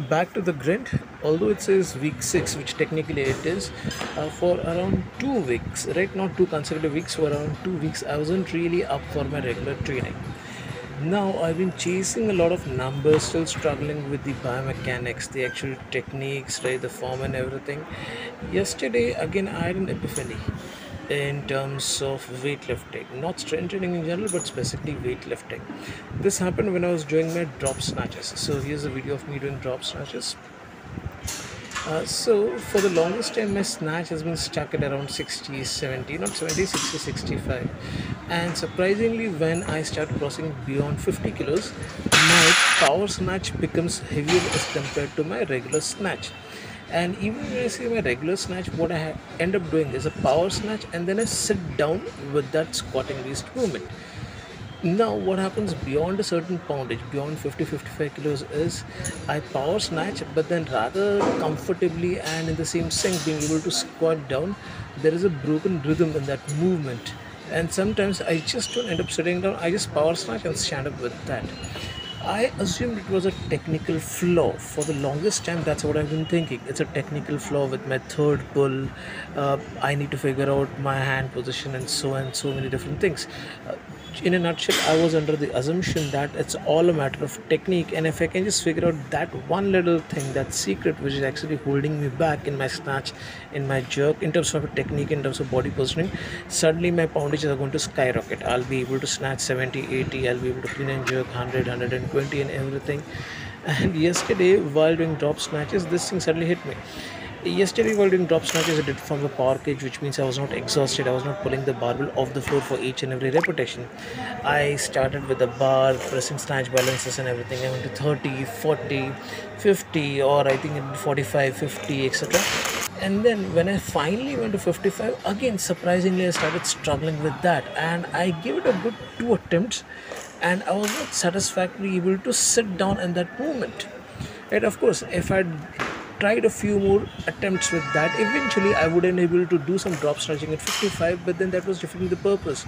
Back to the grind. Although it says week 6, which technically it is, for around 2 weeks, right? Not 2 consecutive weeks, for around 2 weeks I wasn't really up for my regular training. Now I've been chasing a lot of numbers, still struggling with the biomechanics, the actual techniques, right, the form and everything. Yesterday again I had an epiphany in terms of weightlifting, not strength training in general, but specifically weightlifting. This happened when I was doing my drop snatches. So here's a video of me doing drop snatches. So for the longest time my snatch has been stuck at around 60, 70, not 70, 60, 65. And surprisingly, when I start crossing beyond 50 kilos, my power snatch becomes heavier as compared to my regular snatch. And even when I say my regular snatch, what I end up doing is a power snatch, and then I sit down with that squatting waist movement. Now, what happens beyond a certain poundage, beyond 50-55 kilos, is I power snatch, but then rather comfortably and in the same sync, being able to squat down, there is a broken rhythm in that movement. And sometimes I just don't end up sitting down, I just power snatch and stand up with that. I assumed it was a technical flaw. For the longest time, that's what I've been thinking. It's a technical flaw with my third pull. I need to figure out my hand position and so many different things. In a nutshell, I was under the assumption that it's all a matter of technique, and if I can just figure out that one little thing, that secret which is actually holding me back in my snatch, in my jerk, in terms of a technique, in terms of body positioning, suddenly my poundages are going to skyrocket. I'll be able to snatch 70, 80, I'll be able to clean and jerk 100, 120 and everything. And yesterday while doing drop snatches, this thing suddenly hit me. Yesterday while doing drop snatches, I did from the power cage, which means I was not exhausted. I was not pulling the barbell off the floor for each and every repetition. I started with the bar, pressing snatch balances and everything. I went to 30, 40, 50, or I think in 45, 50, etc. And then when I finally went to 55, again surprisingly I started struggling with that, and I gave it a good 2 attempts, and I was not satisfactorily able to sit down in that movement. Right, of course, if I'd tried a few more attempts with that, eventually I would have been able to do some drop stretching at 55, but then that was defeating the purpose.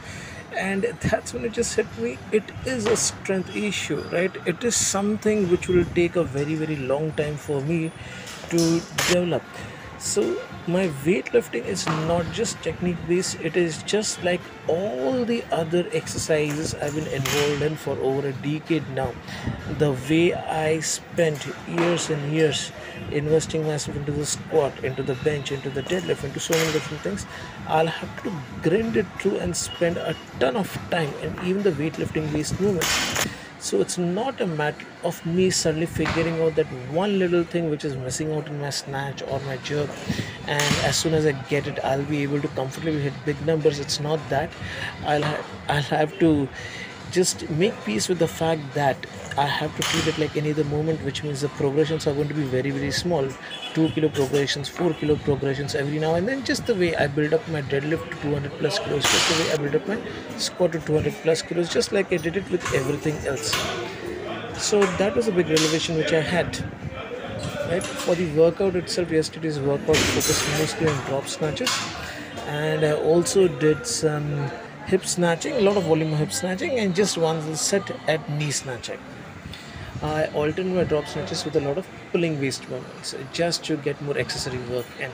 And that's when it just hit me, it is a strength issue, right? It is something which will take a very, very long time for me to develop. So my weightlifting is not just technique based, it is just like all the other exercises I've been involved in for over a decade now. The way I spent years and years investing myself into the squat, into the bench, into the deadlift, into so many different things, I'll have to grind it through and spend a ton of time in even the weightlifting based movements. So it's not a matter of me suddenly figuring out that one little thing which is missing out in my snatch or my jerk, and as soon as I get it, I'll be able to comfortably hit big numbers. It's not that. I'll have to just make peace with the fact that I have to treat it like any other moment, which means the progressions are going to be very, very small. 2 kilo progressions, 4 kilo progressions every now and then, just the way I build up my deadlift to 200 plus kilos, just the way I build up my squat to 200 plus kilos, just like I did it with everything else. So that was a big revelation which I had. Right? For the workout itself, yesterday's workout focused mostly on drop snatches, and I also did some hip snatching, a lot of volume hip snatching, and just one set at knee snatching. I alternate my drop snatches with a lot of pulling waist movements just to get more accessory work in.